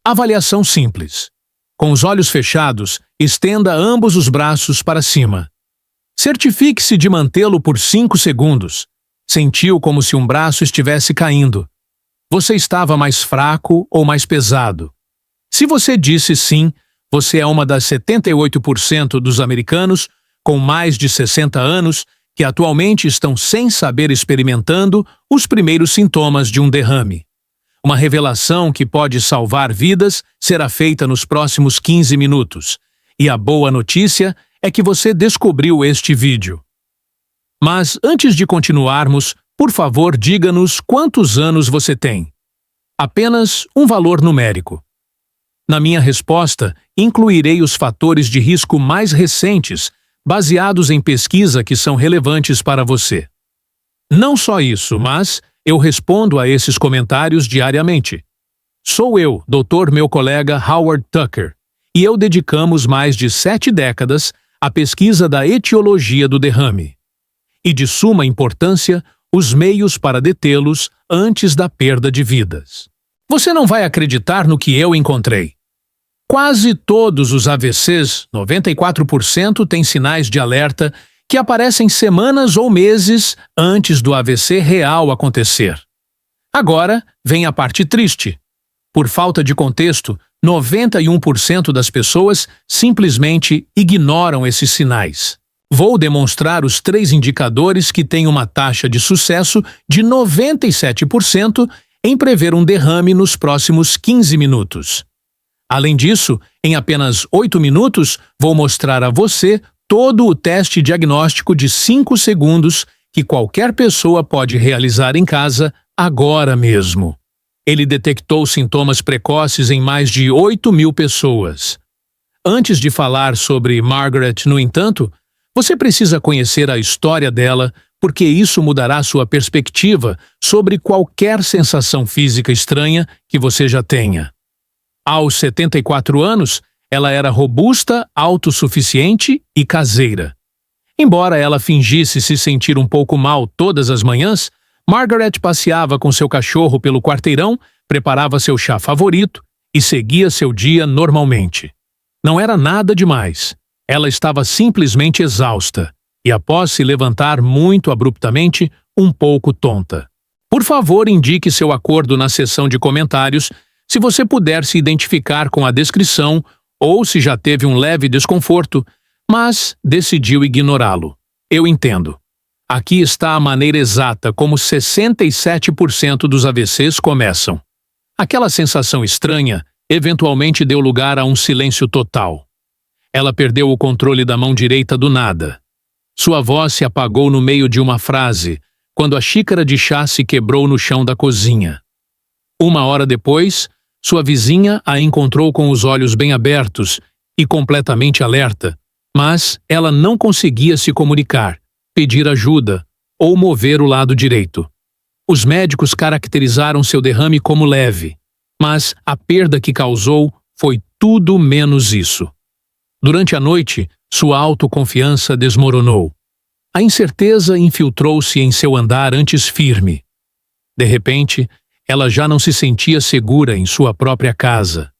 Avaliação simples. Com os olhos fechados, estenda ambos os braços para cima. Certifique-se de mantê-lo por 5 segundos. Sentiu como se um braço estivesse caindo. Você estava mais fraco ou mais pesado? Se você disse sim, você é uma das 78% dos americanos com mais de 60 anos que atualmente estão sem saber experimentando os primeiros sintomas de um derrame. Uma revelação que pode salvar vidas será feita nos próximos 15 minutos. E a boa notícia é que você descobriu este vídeo. Mas antes de continuarmos, por favor, diga-nos quantos anos você tem. Apenas um valor numérico. Na minha resposta, incluirei os fatores de risco mais recentes, baseados em pesquisa que são relevantes para você. Não só isso, mas eu respondo a esses comentários diariamente. Sou eu, Dr. meu colega Howard Tucker, e eu dedicamos mais de 7 décadas à pesquisa da etiologia do derrame. E de suma importância, os meios para detê-los antes da perda de vidas. Você não vai acreditar no que eu encontrei. Quase todos os AVCs, 94%, têm sinais de alerta que aparecem semanas ou meses antes do AVC real acontecer. Agora vem a parte triste. Por falta de contexto, 91% das pessoas simplesmente ignoram esses sinais. Vou demonstrar os 3 indicadores que têm uma taxa de sucesso de 97% em prever um derrame nos próximos 15 minutos. Além disso, em apenas 8 minutos, vou mostrar a você todo o teste diagnóstico de 5 segundos que qualquer pessoa pode realizar em casa agora mesmo. Ele detectou sintomas precoces em mais de 8.000 pessoas. Antes de falar sobre Margaret, no entanto, você precisa conhecer a história dela, porque isso mudará sua perspectiva sobre qualquer sensação física estranha que você já tenha. Aos 74 anos, ela era robusta, autossuficiente e caseira. Embora ela fingisse se sentir um pouco mal todas as manhãs, Margaret passeava com seu cachorro pelo quarteirão, preparava seu chá favorito e seguia seu dia normalmente. Não era nada demais. Ela estava simplesmente exausta e, após se levantar muito abruptamente, um pouco tonta. Por favor, indique seu acordo na seção de comentários se você puder se identificar com a descrição ou se já teve um leve desconforto, mas decidiu ignorá-lo. Eu entendo. Aqui está a maneira exata como 67% dos AVCs começam. Aquela sensação estranha eventualmente deu lugar a um silêncio total. Ela perdeu o controle da mão direita do nada. Sua voz se apagou no meio de uma frase, quando a xícara de chá se quebrou no chão da cozinha. 1 hora depois, sua vizinha a encontrou com os olhos bem abertos e completamente alerta, mas ela não conseguia se comunicar, pedir ajuda ou mover o lado direito. Os médicos caracterizaram seu derrame como leve, mas a perda que causou foi tudo menos isso. Durante a noite, sua autoconfiança desmoronou. A incerteza infiltrou-se em seu andar antes firme. De repente, ela já não se sentia segura em sua própria casa.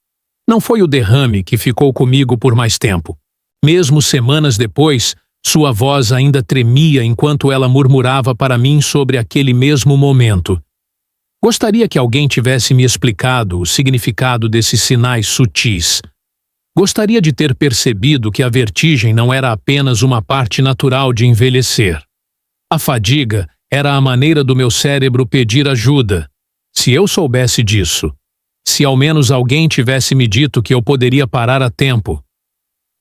Não foi o derrame que ficou comigo por mais tempo. Mesmo semanas depois, sua voz ainda tremia enquanto ela murmurava para mim sobre aquele mesmo momento. Gostaria que alguém tivesse me explicado o significado desses sinais sutis. Gostaria de ter percebido que a vertigem não era apenas uma parte natural de envelhecer. A fadiga era a maneira do meu cérebro pedir ajuda. Se eu soubesse disso, se ao menos alguém tivesse me dito que eu poderia parar a tempo.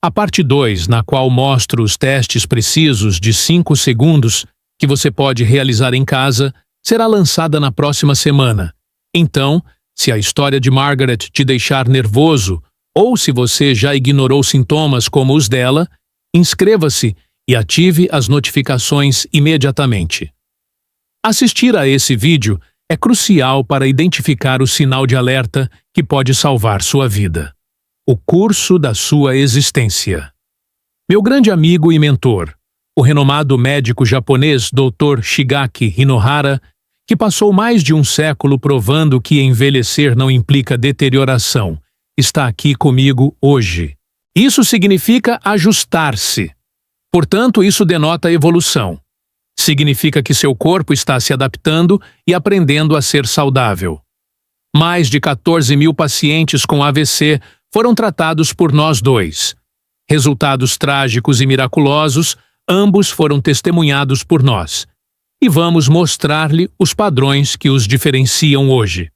A parte 2, na qual mostro os testes precisos de 5 segundos que você pode realizar em casa, será lançada na próxima semana. Então, se a história de Margaret te deixar nervoso, ou se você já ignorou sintomas como os dela, inscreva-se e ative as notificações imediatamente. Assistir a esse vídeo é crucial para identificar o sinal de alerta que pode salvar sua vida. O curso da sua existência. Meu grande amigo e mentor, o renomado médico japonês Dr. Shigeaki Hinohara, que passou mais de um século provando que envelhecer não implica deterioração, está aqui comigo hoje. Isso significa ajustar-se. Portanto, isso denota evolução. Significa que seu corpo está se adaptando e aprendendo a ser saudável. Mais de 14.000 pacientes com AVC foram tratados por nós dois. Resultados trágicos e miraculosos, ambos foram testemunhados por nós. E vamos mostrar-lhe os padrões que os diferenciam hoje.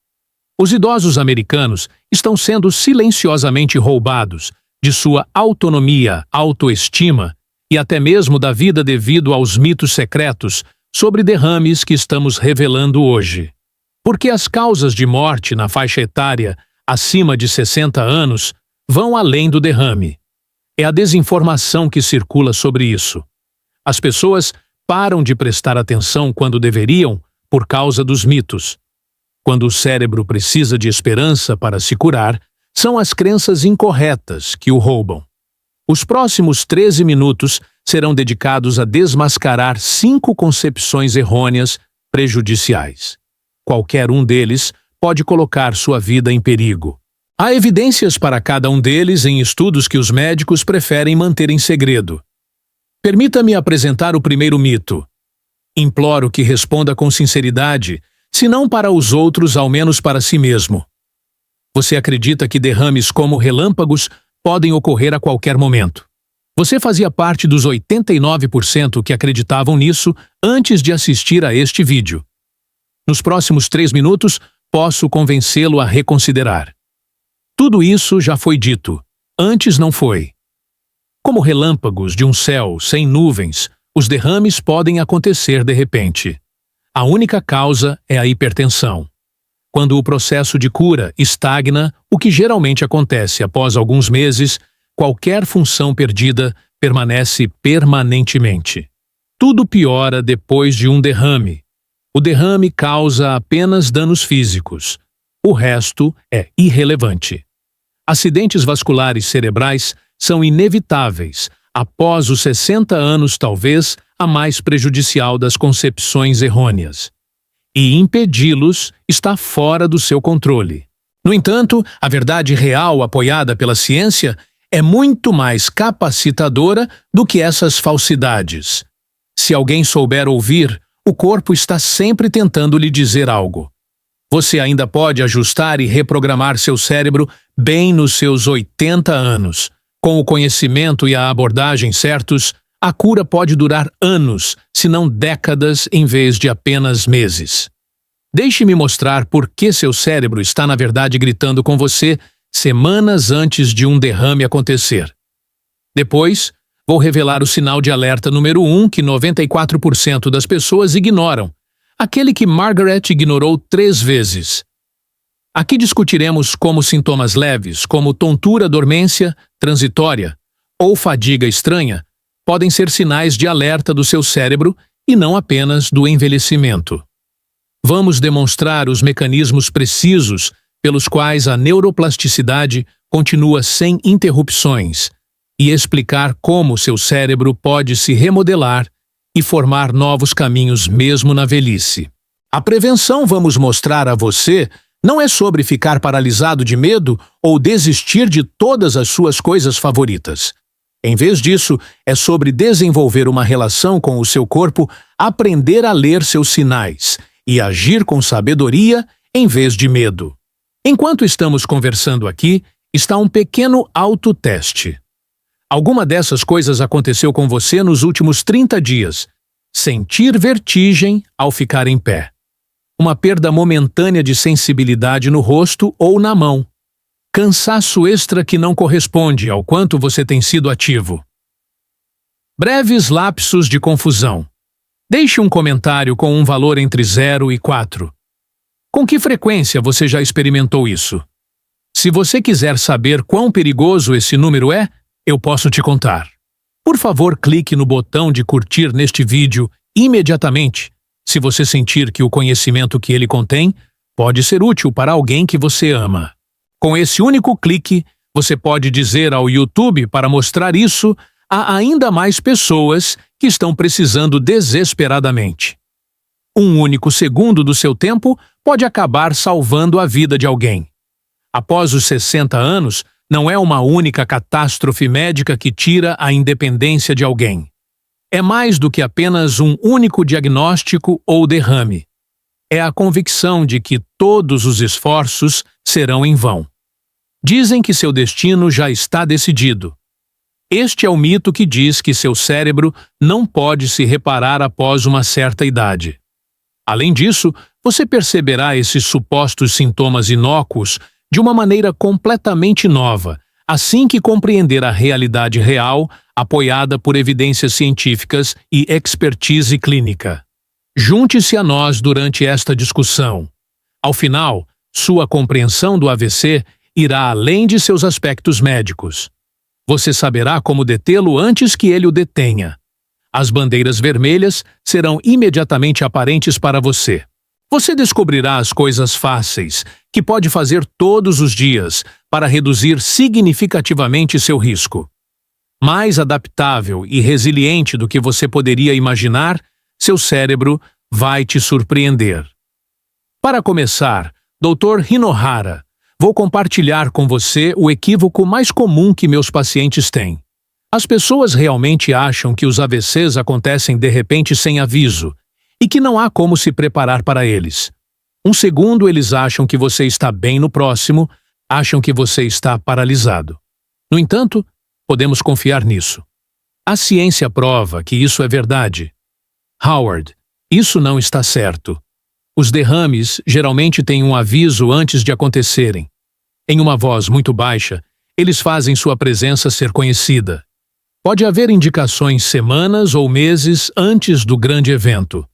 Os idosos americanos estão sendo silenciosamente roubados de sua autonomia, autoestima e até mesmo da vida devido aos mitos secretos sobre derrames que estamos revelando hoje. Porque as causas de morte na faixa etária acima de 60 anos vão além do derrame. É a desinformação que circula sobre isso. As pessoas param de prestar atenção quando deveriam por causa dos mitos. Quando o cérebro precisa de esperança para se curar, são as crenças incorretas que o roubam. Os próximos 13 minutos serão dedicados a desmascarar 5 concepções errôneas prejudiciais. Qualquer um deles pode colocar sua vida em perigo. Há evidências para cada um deles em estudos que os médicos preferem manter em segredo. Permita-me apresentar o primeiro mito. Imploro que responda com sinceridade, se não para os outros, ao menos para si mesmo. Você acredita que derrames como relâmpagos podem ocorrer a qualquer momento? Você fazia parte dos 89% que acreditavam nisso antes de assistir a este vídeo. Nos próximos 3 minutos, posso convencê-lo a reconsiderar. Tudo isso já foi dito. Antes não foi. Como relâmpagos de um céu sem nuvens, os derrames podem acontecer de repente. A única causa é a hipertensão. Quando o processo de cura estagna, o que geralmente acontece após alguns meses, qualquer função perdida permanece permanentemente. Tudo piora depois de um derrame. O derrame causa apenas danos físicos. O resto é irrelevante. Acidentes vasculares cerebrais são inevitáveis. Após os 60 anos, talvez, a mais prejudicial das concepções errôneas. E impedi-los está fora do seu controle. No entanto, a verdade real apoiada pela ciência é muito mais capacitadora do que essas falsidades. Se alguém souber ouvir, o corpo está sempre tentando lhe dizer algo. Você ainda pode ajustar e reprogramar seu cérebro bem nos seus 80 anos. Com o conhecimento e a abordagem certos, a cura pode durar anos, se não décadas, em vez de apenas meses. Deixe-me mostrar por que seu cérebro está, na verdade, gritando com você semanas antes de um derrame acontecer. Depois, vou revelar o sinal de alerta número 1 que 94% das pessoas ignoram, aquele que Margaret ignorou 3 vezes. Aqui discutiremos como sintomas leves, como tontura, dormência transitória ou fadiga estranha, podem ser sinais de alerta do seu cérebro e não apenas do envelhecimento. Vamos demonstrar os mecanismos precisos pelos quais a neuroplasticidade continua sem interrupções e explicar como seu cérebro pode se remodelar e formar novos caminhos mesmo na velhice. A prevenção, vamos mostrar a você, não é sobre ficar paralisado de medo ou desistir de todas as suas coisas favoritas. Em vez disso, é sobre desenvolver uma relação com o seu corpo, aprender a ler seus sinais e agir com sabedoria em vez de medo. Enquanto estamos conversando aqui, está um pequeno autoteste. Alguma dessas coisas aconteceu com você nos últimos 30 dias. Sentir vertigem ao ficar em pé. Uma perda momentânea de sensibilidade no rosto ou na mão. Cansaço extra que não corresponde ao quanto você tem sido ativo. Breves lapsos de confusão. Deixe um comentário com um valor entre 0 e 4. Com que frequência você já experimentou isso? Se você quiser saber quão perigoso esse número é, eu posso te contar. Por favor, clique no botão de curtir neste vídeo imediatamente, se você sentir que o conhecimento que ele contém pode ser útil para alguém que você ama. Com esse único clique, você pode dizer ao YouTube para mostrar isso a ainda mais pessoas que estão precisando desesperadamente. Um único segundo do seu tempo pode acabar salvando a vida de alguém. após os 60 anos, não é uma única catástrofe médica que tira a independência de alguém. É mais do que apenas um único diagnóstico ou derrame. É a convicção de que todos os esforços serão em vão. Dizem que seu destino já está decidido. Este é o mito que diz que seu cérebro não pode se reparar após uma certa idade. Além disso, você perceberá esses supostos sintomas inócuos de uma maneira completamente nova, assim que compreender a realidade real, apoiada por evidências científicas e expertise clínica. Junte-se a nós durante esta discussão. Ao final, sua compreensão do AVC irá além de seus aspectos médicos. Você saberá como detê-lo antes que ele o detenha. As bandeiras vermelhas serão imediatamente aparentes para você. Você descobrirá as coisas fáceis, que pode fazer todos os dias, para reduzir significativamente seu risco. Mais adaptável e resiliente do que você poderia imaginar, seu cérebro vai te surpreender. Para começar, Dr. Hinohara, vou compartilhar com você o equívoco mais comum que meus pacientes têm. As pessoas realmente acham que os AVCs acontecem de repente sem aviso e que não há como se preparar para eles. Um segundo, eles acham que você está bem no próximo, acham que você está paralisado. No entanto, podemos confiar nisso. A ciência prova que isso é verdade. Howard, isso não está certo. Os derrames geralmente têm um aviso antes de acontecerem. Em uma voz muito baixa, eles fazem sua presença ser conhecida. Pode haver indicações semanas ou meses antes do grande evento.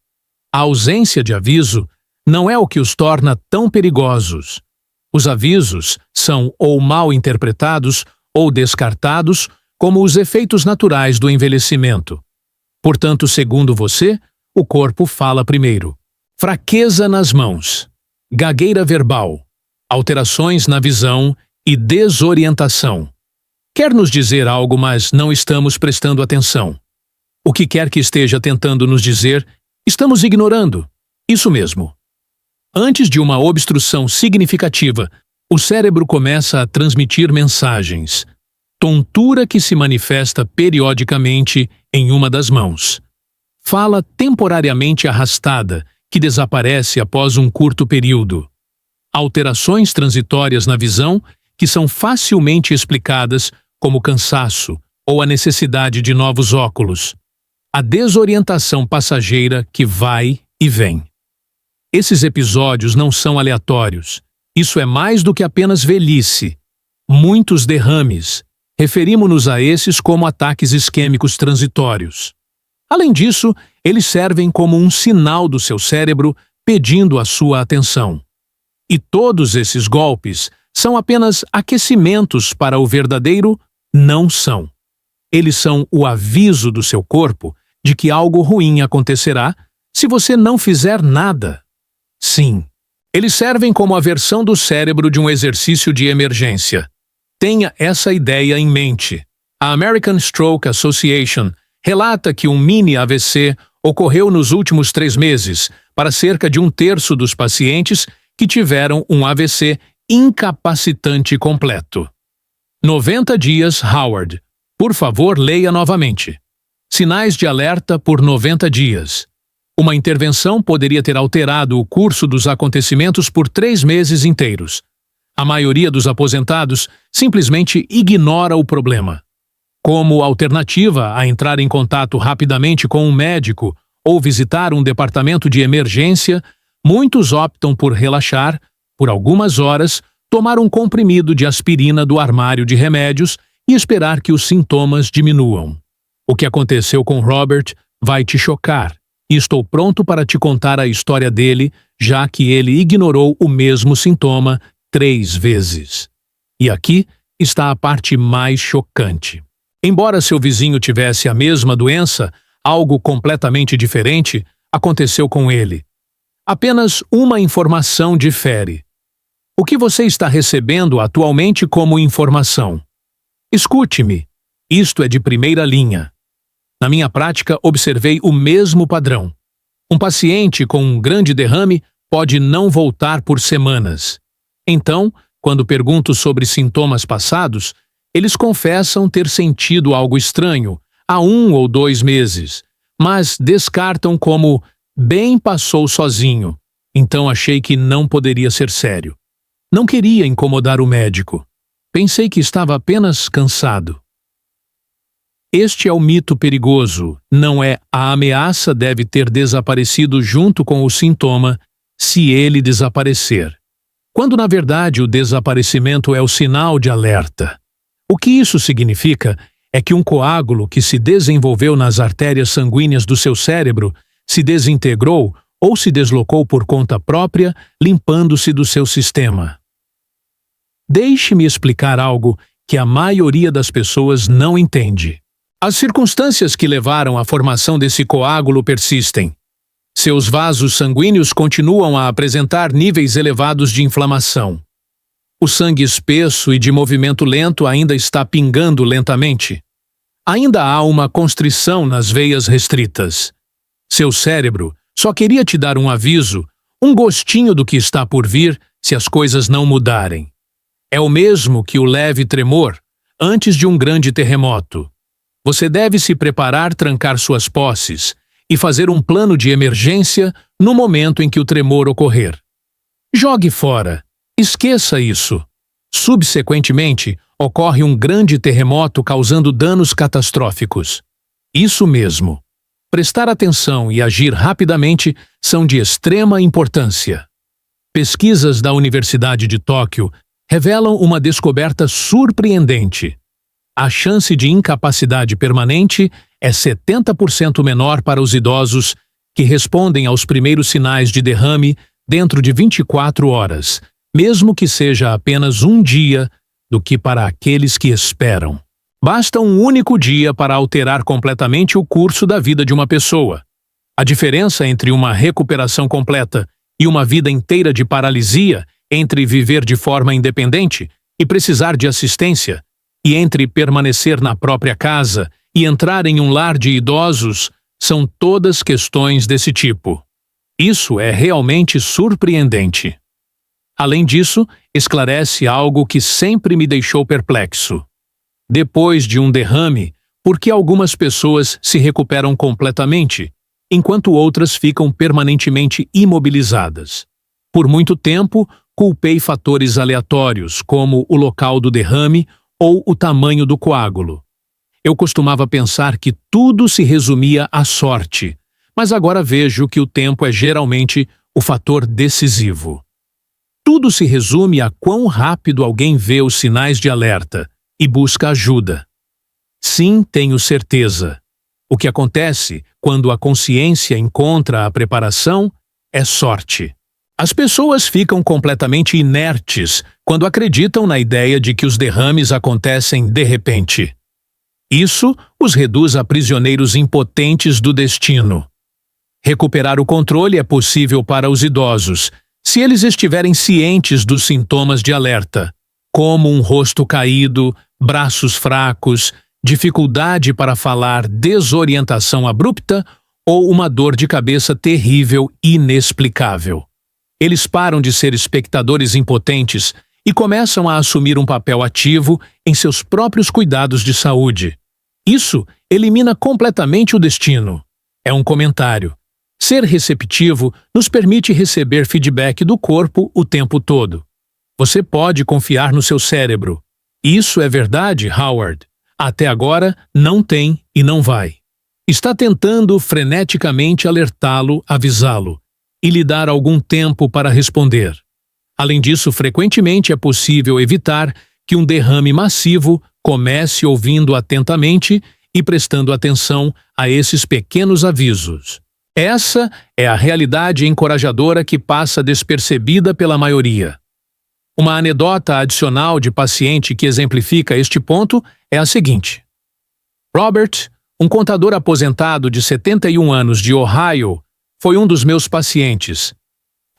A ausência de aviso não é o que os torna tão perigosos. Os avisos são ou mal interpretados ou descartados como os efeitos naturais do envelhecimento. Portanto, segundo você, o corpo fala primeiro. Fraqueza nas mãos, gagueira verbal, alterações na visão e desorientação. Quer nos dizer algo, mas não estamos prestando atenção. O que quer que esteja tentando nos dizer, estamos ignorando. Isso mesmo. Antes de uma obstrução significativa, o cérebro começa a transmitir mensagens. Tontura que se manifesta periodicamente em uma das mãos. Fala temporariamente arrastada, que desaparece após um curto período. Alterações transitórias na visão, que são facilmente explicadas como cansaço ou a necessidade de novos óculos. A desorientação passageira que vai e vem. Esses episódios não são aleatórios. Isso é mais do que apenas velhice. Muitos derrames. Referimos-nos a esses como ataques isquêmicos transitórios. Além disso, eles servem como um sinal do seu cérebro pedindo a sua atenção. E todos esses golpes são apenas aquecimentos para o verdadeiro não são. Eles são o aviso do seu corpo de que algo ruim acontecerá se você não fizer nada. Sim, eles servem como a versão do cérebro de um exercício de emergência. Tenha essa ideia em mente. A American Stroke Association relata que um mini AVC ocorreu nos últimos 3 meses para cerca de 1/3 dos pacientes que tiveram um AVC incapacitante completo. 90 dias, Howard. Por favor, leia novamente. Sinais de alerta por 90 dias. Uma intervenção poderia ter alterado o curso dos acontecimentos por 3 meses inteiros. A maioria dos aposentados simplesmente ignora o problema. Como alternativa a entrar em contato rapidamente com um médico ou visitar um departamento de emergência, muitos optam por relaxar, por algumas horas, tomar um comprimido de aspirina do armário de remédios e esperar que os sintomas diminuam. O que aconteceu com Robert vai te chocar, e estou pronto para te contar a história dele, já que ele ignorou o mesmo sintoma 3 vezes. E aqui está a parte mais chocante. Embora seu vizinho tivesse a mesma doença, algo completamente diferente aconteceu com ele. Apenas uma informação difere. O que você está recebendo atualmente como informação? Escute-me. Isto é de primeira linha. Na minha prática, observei o mesmo padrão. Um paciente com um grande derrame pode não voltar por semanas. Então, Quando pergunto sobre sintomas passados, eles confessam ter sentido algo estranho há 1 ou 2 meses, mas descartam como bem passou sozinho. Então achei que não poderia ser sério. Não queria incomodar o médico. Pensei que estava apenas cansado. Este é o mito perigoso, não é a ameaça deve ter desaparecido junto com o sintoma, se ele desaparecer. Quando na verdade o desaparecimento é o sinal de alerta. O que isso significa é que um coágulo que se desenvolveu nas artérias sanguíneas do seu cérebro se desintegrou ou se deslocou por conta própria, limpando-se do seu sistema. Deixe-me explicar algo que a maioria das pessoas não entende. As circunstâncias que levaram à formação desse coágulo persistem. Seus vasos sanguíneos continuam a apresentar níveis elevados de inflamação. O sangue espesso e de movimento lento ainda está pingando lentamente. Ainda há uma constrição nas veias restritas. Seu cérebro só queria te dar um aviso, um gostinho do que está por vir se as coisas não mudarem. É o mesmo que o leve tremor antes de um grande terremoto. Você deve se preparar, trancar suas posses e fazer um plano de emergência no momento em que o tremor ocorrer. Jogue fora. Esqueça isso. Subsequentemente, ocorre um grande terremoto causando danos catastróficos. Isso mesmo. Prestar atenção e agir rapidamente são de extrema importância. Pesquisas da Universidade de Tóquio revelam uma descoberta surpreendente. A chance de incapacidade permanente é 70% menor para os idosos que respondem aos primeiros sinais de derrame dentro de 24 horas, mesmo que seja apenas um dia, do que para aqueles que esperam. Basta um único dia para alterar completamente o curso da vida de uma pessoa. A diferença entre uma recuperação completa e uma vida inteira de paralisia, entre viver de forma independente e precisar de assistência, e entre permanecer na própria casa e entrar em um lar de idosos, são todas questões desse tipo. Isso é realmente surpreendente. Além disso, esclarece algo que sempre me deixou perplexo. Depois de um derrame, por que algumas pessoas se recuperam completamente, enquanto outras ficam permanentemente imobilizadas? Por muito tempo, culpei fatores aleatórios, como o local do derrame ou o tamanho do coágulo. Eu costumava pensar que tudo se resumia à sorte, mas agora vejo que o tempo é geralmente o fator decisivo. Tudo se resume a quão rápido alguém vê os sinais de alerta e busca ajuda. Sim, tenho certeza. O que acontece quando a consciência encontra a preparação é sorte. As pessoas ficam completamente inertes quando acreditam na ideia de que os derrames acontecem de repente. Isso os reduz a prisioneiros impotentes do destino. Recuperar o controle é possível para os idosos, se eles estiverem cientes dos sintomas de alerta, como um rosto caído, braços fracos, dificuldade para falar, desorientação abrupta ou uma dor de cabeça terrível e inexplicável. Eles param de ser espectadores impotentes e começam a assumir um papel ativo em seus próprios cuidados de saúde. Isso elimina completamente o destino. É um comentário. Ser receptivo nos permite receber feedback do corpo o tempo todo. Você pode confiar no seu cérebro. Isso é verdade, Howard. Até agora, não tem e não vai. Está tentando freneticamente alertá-lo, avisá-lo e lhe dar algum tempo para responder. Além disso, frequentemente é possível evitar que um derrame massivo comece ouvindo atentamente e prestando atenção a esses pequenos avisos. Essa é a realidade encorajadora que passa despercebida pela maioria. Uma anedota adicional de paciente que exemplifica este ponto é a seguinte. Robert, um contador aposentado de 71 anos de Ohio, foi um dos meus pacientes.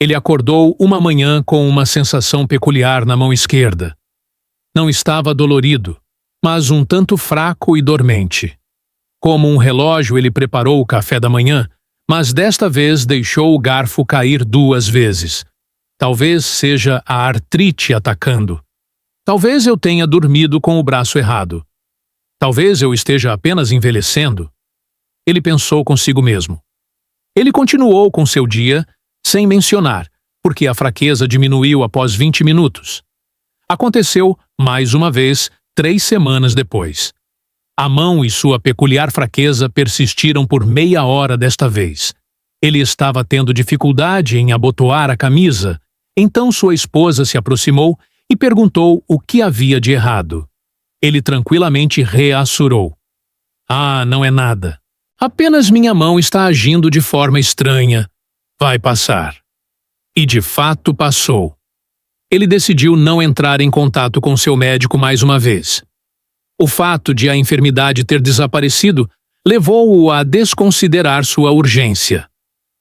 Ele acordou uma manhã com uma sensação peculiar na mão esquerda. Não estava dolorido, mas um tanto fraco e dormente. Como um relógio, ele preparou o café da manhã, mas desta vez deixou o garfo cair 2 vezes. Talvez seja a artrite atacando. Talvez eu tenha dormido com o braço errado. Talvez eu esteja apenas envelhecendo. Ele pensou consigo mesmo. Ele continuou com seu dia, sem mencionar, porque a fraqueza diminuiu após 20 minutos. Aconteceu, mais uma vez, 3 semanas depois. A mão e sua peculiar fraqueza persistiram por meia hora desta vez. Ele estava tendo dificuldade em abotoar a camisa, então sua esposa se aproximou e perguntou o que havia de errado. Ele tranquilamente reassurou. Ah, não é nada. Apenas minha mão está agindo de forma estranha. Vai passar. E de fato passou. Ele decidiu não entrar em contato com seu médico mais uma vez. O fato de a enfermidade ter desaparecido levou-o a desconsiderar sua urgência.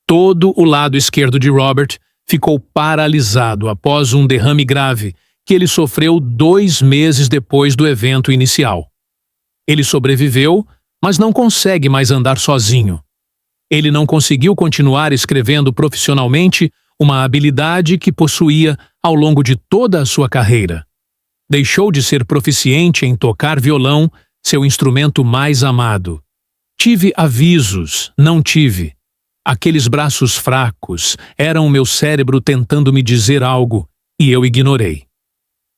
Todo o lado esquerdo de Robert ficou paralisado após um derrame grave que ele sofreu 2 meses depois do evento inicial. Ele sobreviveu, mas não consegue mais andar sozinho. Ele não conseguiu continuar escrevendo profissionalmente uma habilidade que possuía ao longo de toda a sua carreira. Deixou de ser proficiente em tocar violão, seu instrumento mais amado. Tive avisos, não tive. Aqueles braços fracos eram o meu cérebro tentando me dizer algo, e eu ignorei.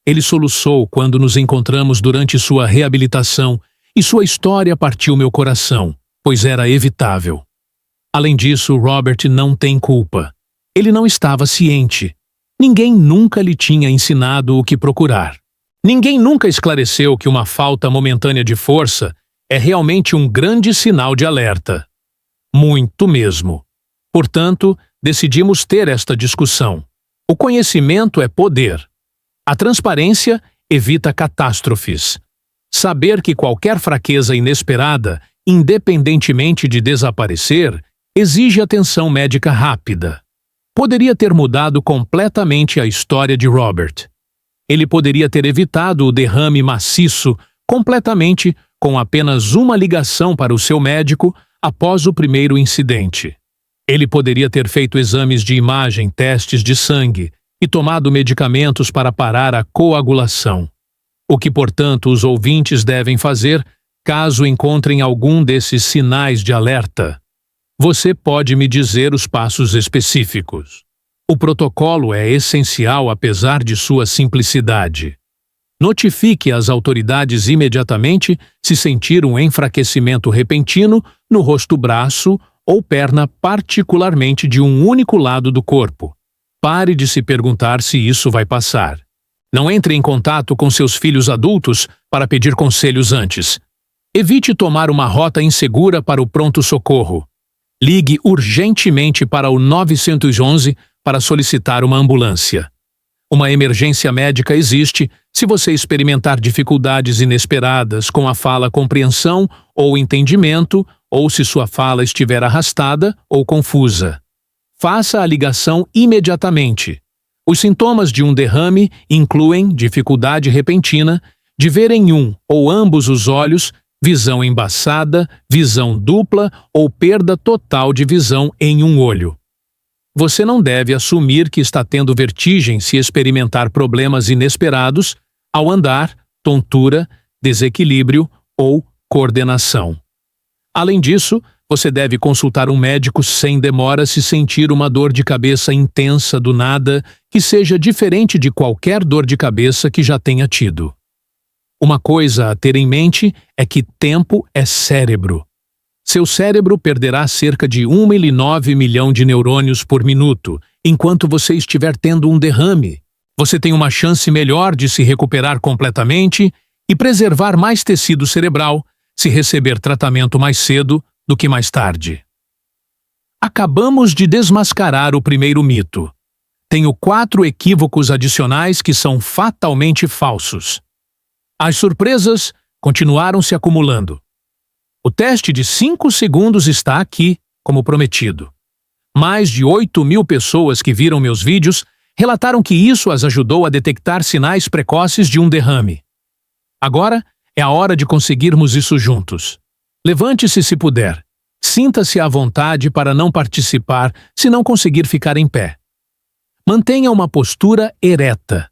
Ele soluçou quando nos encontramos durante sua reabilitação, e sua história partiu meu coração, pois era evitável. Além disso, Robert não tem culpa. Ele não estava ciente. Ninguém nunca lhe tinha ensinado o que procurar. Ninguém nunca esclareceu que uma falta momentânea de força é realmente um grande sinal de alerta. Muito mesmo. Portanto, decidimos ter esta discussão. O conhecimento é poder. A transparência evita catástrofes. Saber que qualquer fraqueza inesperada, independentemente de desaparecer, exige atenção médica rápida. Poderia ter mudado completamente a história de Robert. Ele poderia ter evitado o derrame maciço completamente com apenas uma ligação para o seu médico após o primeiro incidente. Ele poderia ter feito exames de imagem, testes de sangue e tomado medicamentos para parar a coagulação. O que, portanto, os ouvintes devem fazer caso encontrem algum desses sinais de alerta? Você pode me dizer os passos específicos. O protocolo é essencial apesar de sua simplicidade. Notifique as autoridades imediatamente se sentir um enfraquecimento repentino no rosto, braço ou perna, particularmente de um único lado do corpo. Pare de se perguntar se isso vai passar. Não entre em contato com seus filhos adultos para pedir conselhos antes. Evite tomar uma rota insegura para o pronto-socorro. Ligue urgentemente para o 911 para solicitar uma ambulância. Uma emergência médica existe se você experimentar dificuldades inesperadas com a fala, compreensão ou entendimento, ou se sua fala estiver arrastada ou confusa. Faça a ligação imediatamente. Os sintomas de um derrame incluem dificuldade repentina, de ver em um ou ambos os olhos, visão embaçada, visão dupla ou perda total de visão em um olho. Você não deve assumir que está tendo vertigem se experimentar problemas inesperados ao andar, tontura, desequilíbrio ou coordenação. Além disso, você deve consultar um médico sem demora se sentir uma dor de cabeça intensa do nada que seja diferente de qualquer dor de cabeça que já tenha tido. Uma coisa a ter em mente é que tempo é cérebro. Seu cérebro perderá cerca de 1,9 milhão de neurônios por minuto, enquanto você estiver tendo um derrame. Você tem uma chance melhor de se recuperar completamente e preservar mais tecido cerebral se receber tratamento mais cedo do que mais tarde. Acabamos de desmascarar o primeiro mito. Tenho 4 equívocos adicionais que são fatalmente falsos. As surpresas continuaram se acumulando. O teste de 5 segundos está aqui, como prometido. Mais de 8.000 pessoas que viram meus vídeos relataram que isso as ajudou a detectar sinais precoces de um derrame. Agora é a hora de conseguirmos isso juntos. Levante-se se puder. Sinta-se à vontade para não participar se não conseguir ficar em pé. Mantenha uma postura ereta.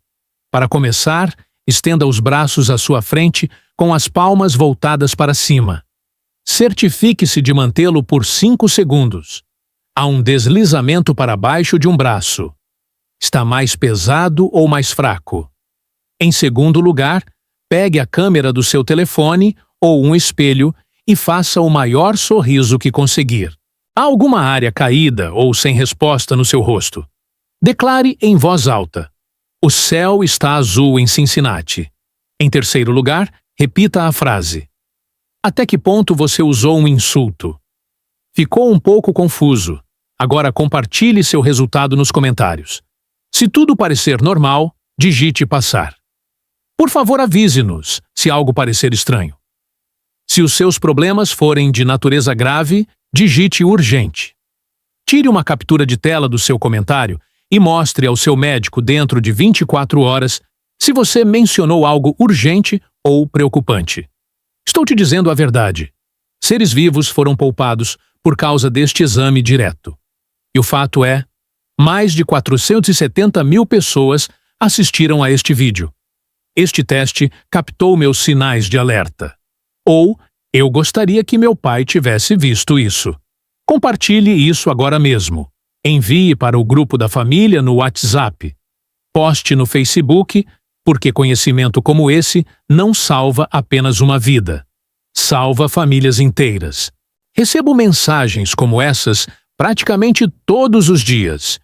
Para começar, estenda os braços à sua frente com as palmas voltadas para cima. Certifique-se de mantê-lo por 5 segundos. Há um deslizamento para baixo de um braço. Está mais pesado ou mais fraco? Em segundo lugar, pegue a câmera do seu telefone ou um espelho e faça o maior sorriso que conseguir. Há alguma área caída ou sem resposta no seu rosto? Declare em voz alta: o céu está azul em Cincinnati. Em terceiro lugar, repita a frase: até que ponto você usou um insulto? Ficou um pouco confuso. Agora compartilhe seu resultado nos comentários. Se tudo parecer normal, digite passar. Por favor, avise-nos se algo parecer estranho. Se os seus problemas forem de natureza grave, digite urgente. Tire uma captura de tela do seu comentário e mostre ao seu médico dentro de 24 horas se você mencionou algo urgente ou preocupante. Estou te dizendo a verdade. Seres vivos foram poupados por causa deste exame direto. E o fato é, mais de 470 mil pessoas assistiram a este vídeo. Este teste captou meus sinais de alerta. Ou, eu gostaria que meu pai tivesse visto isso. Compartilhe isso agora mesmo. Envie para o grupo da família no WhatsApp. Poste no Facebook, porque conhecimento como esse não salva apenas uma vida. Salva famílias inteiras. Recebo mensagens como essas praticamente todos os dias.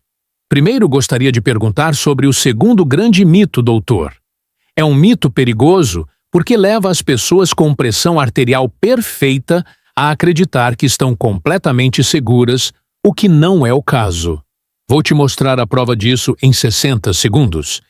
Primeiro gostaria de perguntar sobre o segundo grande mito, doutor. É um mito perigoso porque leva as pessoas com pressão arterial perfeita a acreditar que estão completamente seguras, o que não é o caso. Vou te mostrar a prova disso em 60 segundos.